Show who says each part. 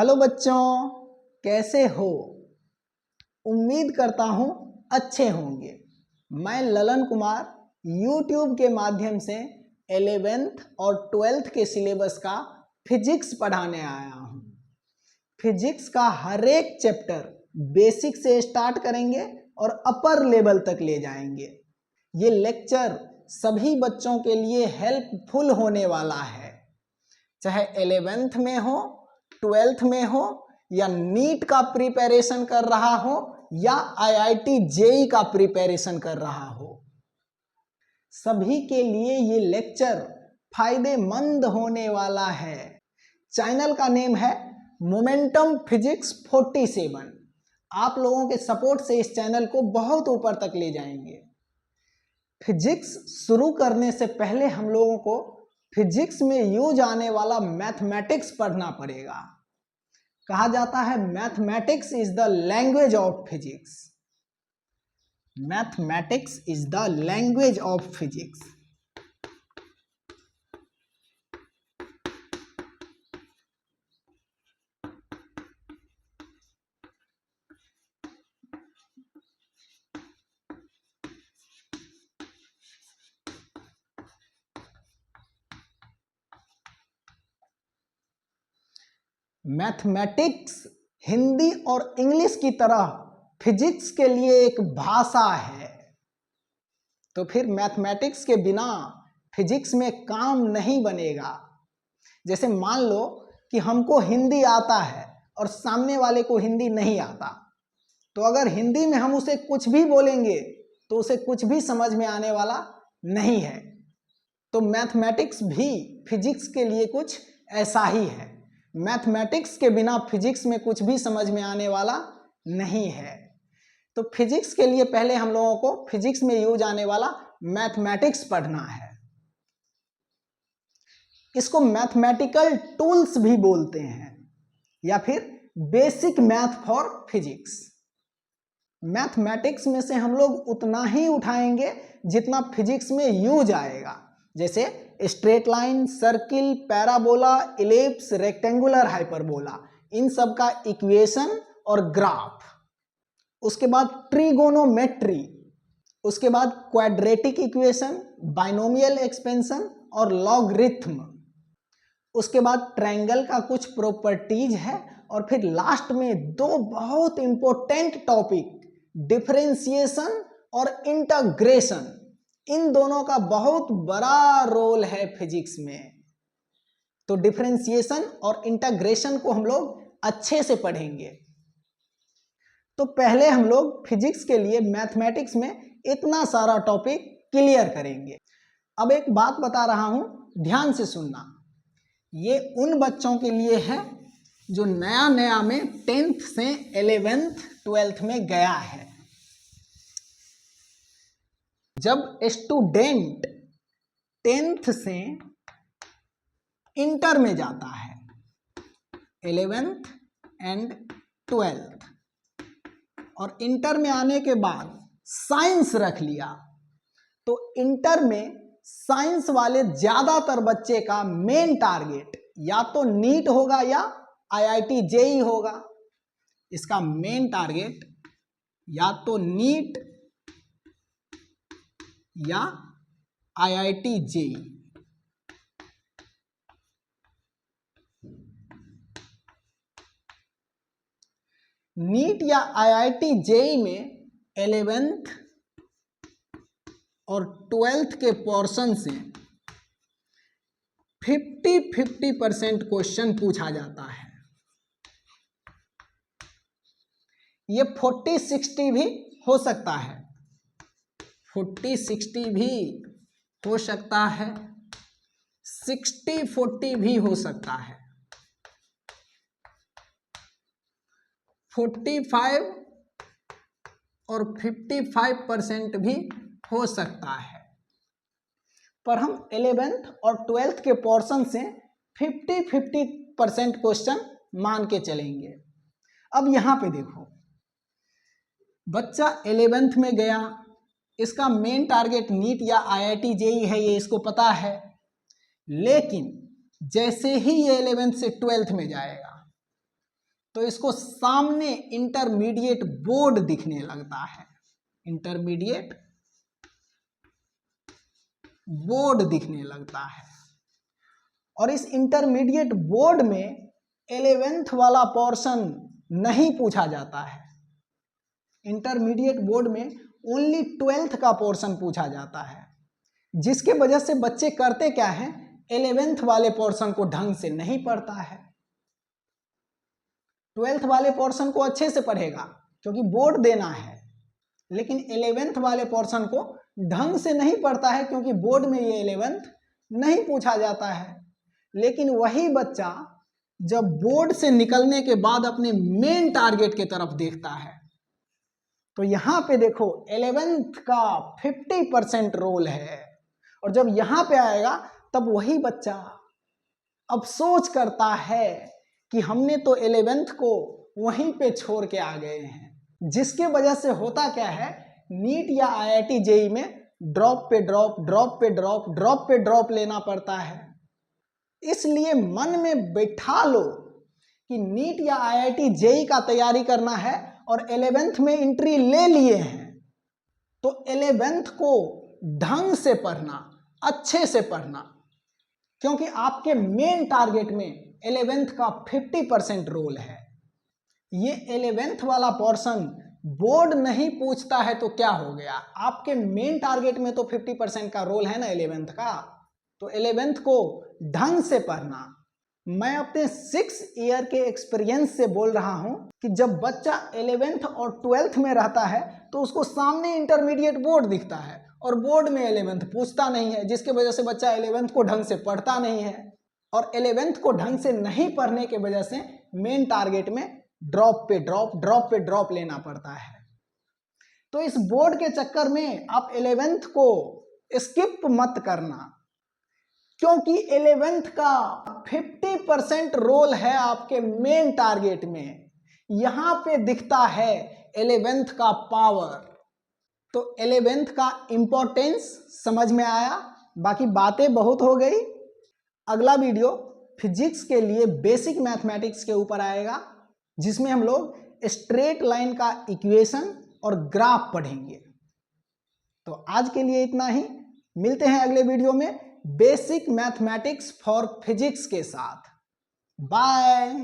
Speaker 1: Hello बच्चों, कैसे हो? उम्मीद करता हूँ अच्छे होंगे। मैं ललन कुमार YouTube के माध्यम से 11th और 12th के सिलेबस का फिजिक्स पढ़ाने आया हूँ। फिजिक्स का हर एक चैप्टर बेसिक से स्टार्ट करेंगे और अपर लेवल तक ले जाएंगे। ये लेक्चर सभी बच्चों के लिए हेल्पफुल होने वाला है, चाहे 11th में हो, 12th में हो, या नीट का प्रिपरेशन कर रहा हो या IIT JEE का प्रिपरेशन कर रहा हो। सभी के लिए ये लेक्चर फायदेमंद होने वाला है। चैनल का नेम है मोमेंटम फिजिक्स 47। आप लोगों के सपोर्ट से इस चैनल को बहुत ऊपर तक ले जाएंगे। फिजिक्स शुरू करने से पहले हम लोगों को फिजिक्स में यूज आने वाला मैथमेटिक्स पढ़ना पड़ेगा। कहा जाता है mathematics is the language of physics. Mathematics is the language of physics. Mathematics Hindi और इंग्लिश की तरह फिजिक्स के लिए एक भाषा है, तो फिर मैथमेटिक्स के बिना फिजिक्स में काम नहीं बनेगा। जैसे मान लो कि हमको हिंदी आता है और सामने वाले को हिंदी नहीं आता, तो अगर हिंदी में हम उसे कुछ भी बोलेंगे तो उसे कुछ भी समझ में आने वाला नहीं है। तो मैथमेटिक्स भी फिजिक्स के लिए कुछ ऐसा ही है। मैथमेटिक्स के बिना फिजिक्स में कुछ भी समझ में आने वाला नहीं है। तो फिजिक्स के लिए पहले हम लोगों को फिजिक्स में यूज आने वाला मैथमेटिक्स पढ़ना है। इसको मैथमेटिकल टूल्स भी बोलते हैं या फिर basic math for physics. Mathematics में से हम लोग उतना ही उठाएंगे जितना फिजिक्स में यूज आएगा, जैसे straight line, circle, parabola, ellipse, rectangular hyperbola, इन सब का इक्वेशन और ग्राफ। उसके बाद ट्रिगोनोमेट्री, उसके बाद क्वाड्रेटिक इक्वेशन, बाइनोमियल एक्सपेंशन और लॉगरिथम। उसके बाद ट्रायंगल का कुछ प्रॉपर्टीज है, और फिर लास्ट में दो बहुत इंपॉर्टेंट टॉपिक, डिफरेंशिएशन और इंटीग्रेशन। इन दोनों का बहुत बड़ा रोल है फिजिक्स में। तो डिफरेंशिएशन और इंटीग्रेशन को हम लोग अच्छे से पढ़ेंगे। तो पहले हम लोग फिजिक्स के लिए मैथमेटिक्स में इतना सारा टॉपिक क्लियर करेंगे। अब एक बात बता रहा हूं, ध्यान से सुनना। ये उन बच्चों के लिए है जो नया नया में 10th से 11th 12th में गया है। जब स्टूडेंट 10th से इंटर में जाता है, 11th एंड 12th, और इंटर में आने के बाद साइंस रख लिया, तो इंटर में साइंस वाले ज्यादातर बच्चे का मेन टारगेट या तो नीट होगा या IIT JEE होगा। इसका मेन टारगेट या तो नीट या IIT JEE। नीट या IIT JEE में 11th और 12th के पोर्शन से 50-50% क्वेश्चन पूछा जाता है। ये 40-60 भी हो सकता है, 40-60 भी हो सकता है, 60-40 भी हो सकता है, 45 और 55% भी हो सकता है। पर हम 11th और 12th के पोर्शन से 50-50% क्वेश्चन मान के चलेंगे। अब यहां पे देखो, बच्चा 11th में गया, इसका मेन टारगेट नीट या IIT JEE है, ये इसको पता है। लेकिन जैसे ही ये 11th से 12th में जाएगा, तो इसको सामने इंटरमीडिएट बोर्ड दिखने लगता है, इंटरमीडिएट बोर्ड दिखने लगता है। और इस इंटरमीडिएट बोर्ड में 11th वाला पोर्शन नहीं पूछा जाता है। इंटरमीडिएट बोर्ड में ओनली 12th का पोर्शन पूछा जाता है, जिसके वजह से बच्चे करते क्या है, 11th वाले पोर्शन को ढंग से नहीं पढ़ता है। 12th वाले पोर्शन को अच्छे से पढ़ेगा क्योंकि बोर्ड देना है, लेकिन 11th वाले पोर्शन को ढंग से नहीं पढ़ता है क्योंकि बोर्ड में ये 11th नहीं पूछा जाता है। लेकिन वही बच्चा जब बोर्ड से निकलने के बाद अपने मेन टारगेट के तरफ देखता है, तो यहाँ पे देखो 11th का 50% रोल है, और जब यहाँ पे आएगा तब वही बच्चा अफसोस करता है कि हमने तो 11th को वहीं पे छोड़ के आ गए हैं। जिसके वजह से होता क्या है, नीट या IIT जेई में ड्रॉप पे ड्रॉप, ड्रॉप पे ड्रॉप, ड्रॉप पे ड्रॉप लेना पड़ता है। इसलिए मन में बैठा लो कि नीट या IIT जेई का तैयारी करना है और 11th में एंट्री ले लिए हैं, तो 11th को ढंग से पढ़ना, अच्छे से पढ़ना, क्योंकि आपके मेन टारगेट में 11th का 50% रोल है। ये 11th वाला पोर्शन बोर्ड नहीं पूछता है तो क्या हो गया, आपके मेन टारगेट में तो 50% का रोल है ना 11th का, तो 11th को ढंग से पढ़ना। मैं अपने 6 ईयर के एक्सपीरियंस से बोल रहा हूं कि जब बच्चा 11th और 12th में रहता है तो उसको सामने इंटरमीडिएट बोर्ड दिखता है और बोर्ड में 11th पूछता नहीं है, जिसके वजह से बच्चा 11th को ढंग से पढ़ता नहीं है, और 11th को ढंग से नहीं पढ़ने के वजह से मेन टारगेट में ड्रॉप पे ड्रॉप, ड्रॉप पे ड्रॉप लेना पड़ता है। तो इस बोर्ड के चक्कर में आप 11th को स्किप मत करना, क्योंकि 11th का 50% रोल है आपके मेन टारगेट में। यहां पे दिखता है 11th का पावर। तो 11th का इंपॉर्टेंस समझ में आया। बाकी बातें बहुत हो गई। अगला वीडियो फिजिक्स के लिए बेसिक मैथमेटिक्स के ऊपर आएगा, जिसमें हम लोग स्ट्रेट लाइन का इक्वेशन और ग्राफ पढ़ेंगे। तो आज के लिए इतना ही, मिलते हैं अगले वीडियो में बेसिक मैथमेटिक्स फॉर फिजिक्स के साथ। बाय।